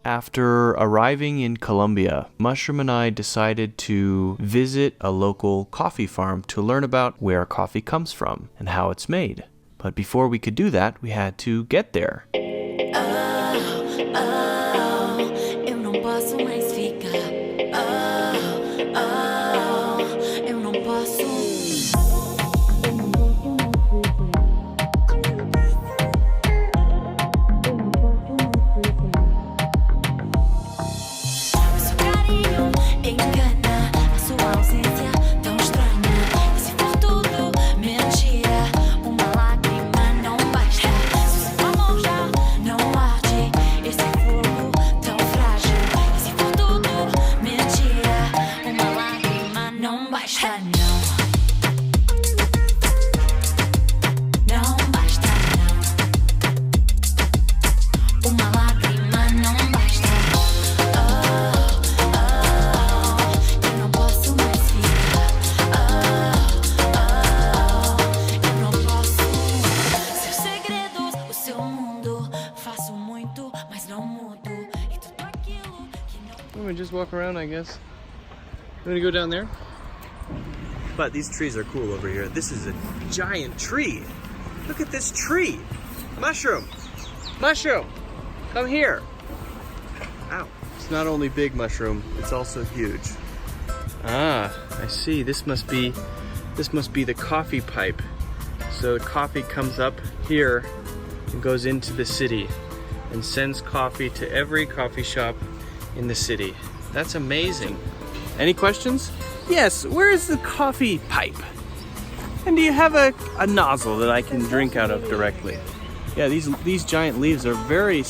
After arriving in Colombia, Mushroom and I decided to visit a local coffee farm to learn about where coffee comes from and how it's made. But before we could do that, we had to get there. We just walk around, I guess. You want to go down there? But these trees are cool over here. This is a giant tree. Look at this tree. Mushroom. Mushroom. Come here. Ow. It's not only big, Mushroom, it's also huge. Ah, I see. This must be the coffee pipe. So the coffee comes up here and goes into the city and sends coffee to every coffee shop in the city. That's amazing. Any questions? Yes, where is the coffee pipe? And do you have a nozzle that I can drink out of directly? Yeah, these giant leaves are very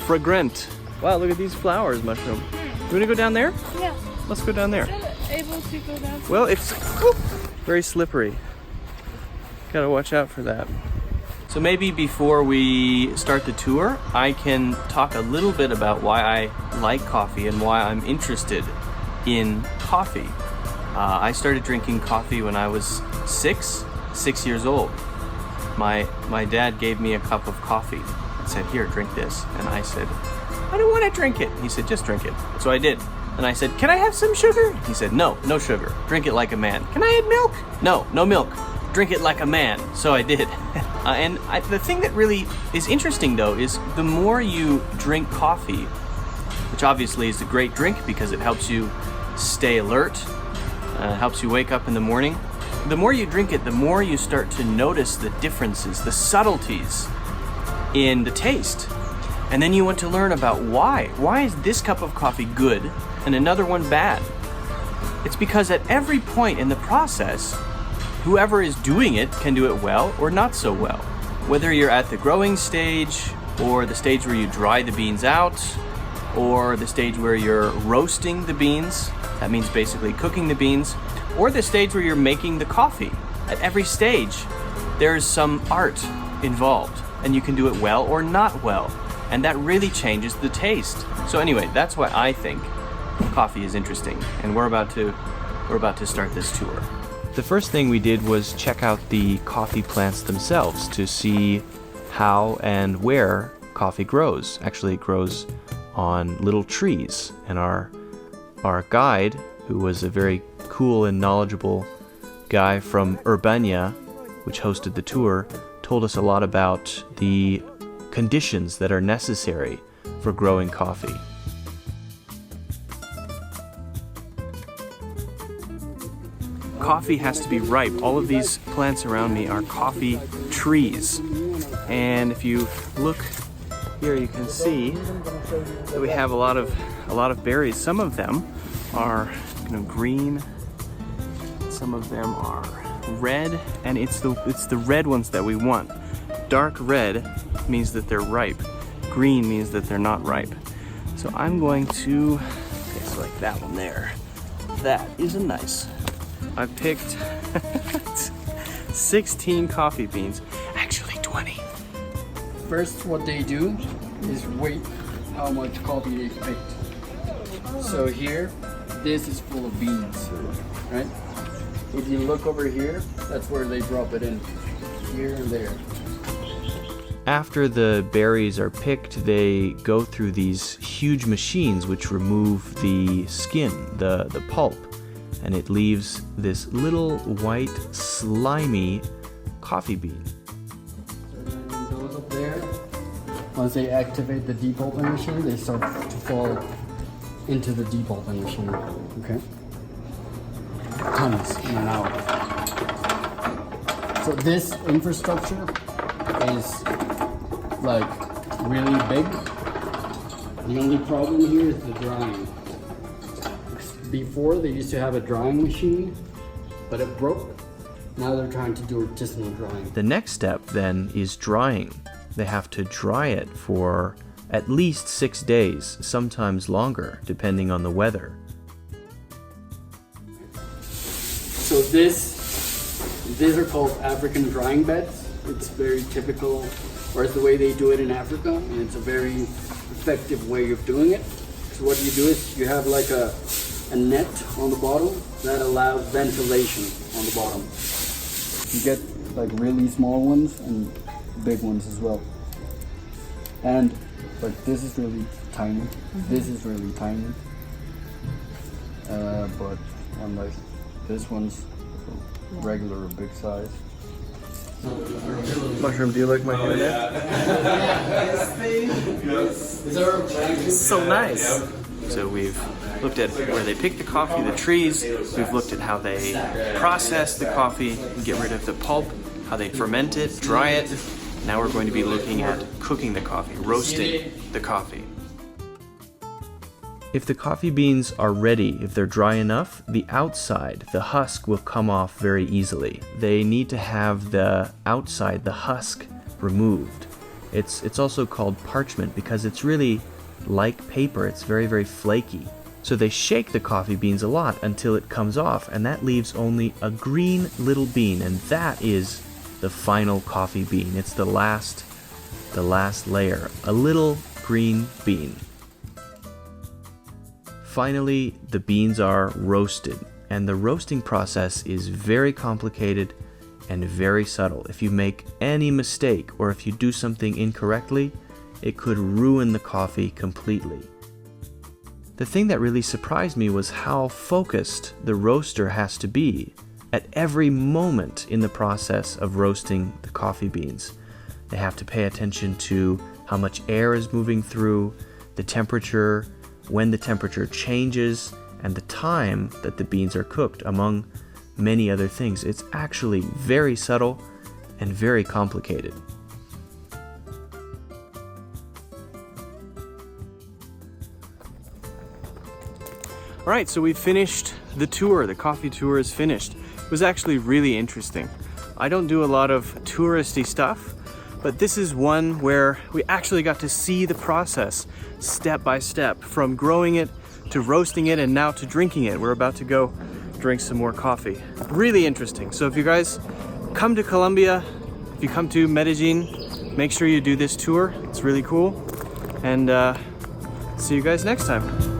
fragrant. Wow, look at these flowers, Mushroom. You want to go down there? Yeah. Let's go down there. Able to go down? Well, it's very slippery. Gotta watch out for that. So maybe before we start the tour, I can talk a little bit about why I like coffee and why I'm interested in coffee. I started drinking coffee when I was 6 years old. My dad gave me a cup of coffee and said, "Here, drink this." And I said, "I don't want to drink it." He said, "Just drink it." So I did. And I said, "Can I have some sugar?" He said, "No, no sugar. Drink it like a man." "Can I add milk?" "No, no milk. Drink it like a man." So I did. The thing that really is interesting though is the more you drink coffee, which obviously is a great drink because it helps you stay alert, helps you wake up in the morning. The more you drink it, the more you start to notice the differences, the subtleties in the taste. And then you want to learn about why. Why is this cup of coffee good and another one bad? It's because at every point in the process, whoever is doing it can do it well or not so well. Whether you're at the growing stage, or the stage where you dry the beans out, or the stage where you're roasting the beans, that means basically cooking the beans, or the stage where you're making the coffee. At every stage, there's some art involved, and you can do it well or not well, and that really changes the taste. So anyway, that's why I think coffee is interesting, and we're about to start this tour. The first thing we did was check out the coffee plants themselves to see how and where coffee grows. Actually, it grows on little trees, and our guide, who was a very cool and knowledgeable guy from Urbania, which hosted the tour, told us a lot about the conditions that are necessary for growing coffee. Coffee has to be ripe. All of these plants around me are coffee trees. And if you look here, you can see that we have a lot of berries. Some of them are green, some of them are red, and it's the red ones that we want. Dark red means that they're ripe. Green means that they're not ripe. So I'm going to, okay, so like that one there. That is a nice. I picked 16 coffee beans, actually 20. First, what they do is weight how much coffee they picked. So here, this is full of beans, right? If you look over here, that's where they drop it in, here and there. After the berries are picked, they go through these huge machines which remove the skin, the pulp, and it leaves this little white, slimy coffee bean. So those up there, once they activate the depulping machine, they start to fall into the depulping machine. Okay? Tons in an hour. So this infrastructure is like really big. The only problem here is the drying. Before they used to have a drying machine, but it broke. Now they're trying to do artisanal drying. The next step then is drying. They have to dry it for at least 6 days, sometimes longer, depending on the weather. So these are called African drying beds. It's very typical, or it's the way they do it in Africa, and it's a very effective way of doing it. So what you do is you have like a net on the bottom that allows ventilation on the bottom. You get like really small ones and big ones as well. And like this is really tiny. This is really tiny. But unlike this one's regular or big size. Mushroom, do you like my hair? So nice. So we've looked at where they pick the coffee, the trees. We've looked at how they process the coffee, get rid of the pulp, how they ferment it, dry it. Now we're going to be looking at cooking the coffee, roasting the coffee. If the coffee beans are ready, if they're dry enough, the outside, the husk, will come off very easily. They need to have the outside, the husk, removed. It's also called parchment because it's really like paper. It's very, very flaky. So they shake the coffee beans a lot until it comes off, and that leaves only a green little bean, and that is the final coffee bean. It's the last layer, a little green bean. Finally, the beans are roasted, and the roasting process is very complicated and very subtle. If you make any mistake or if you do something incorrectly, it could ruin the coffee completely. The thing that really surprised me was how focused the roaster has to be at every moment in the process of roasting the coffee beans. They have to pay attention to how much air is moving through, the temperature, when the temperature changes, and the time that the beans are cooked, among many other things. It's actually very subtle and very complicated. All right, so we've finished the tour. The coffee tour is finished. It was actually really interesting. I don't do a lot of touristy stuff, but this is one where we actually got to see the process step by step, from growing it to roasting it and now to drinking it. We're about to go drink some more coffee. Really interesting. So if you guys come to Colombia, if you come to Medellin, make sure you do this tour. It's really cool. And see you guys next time.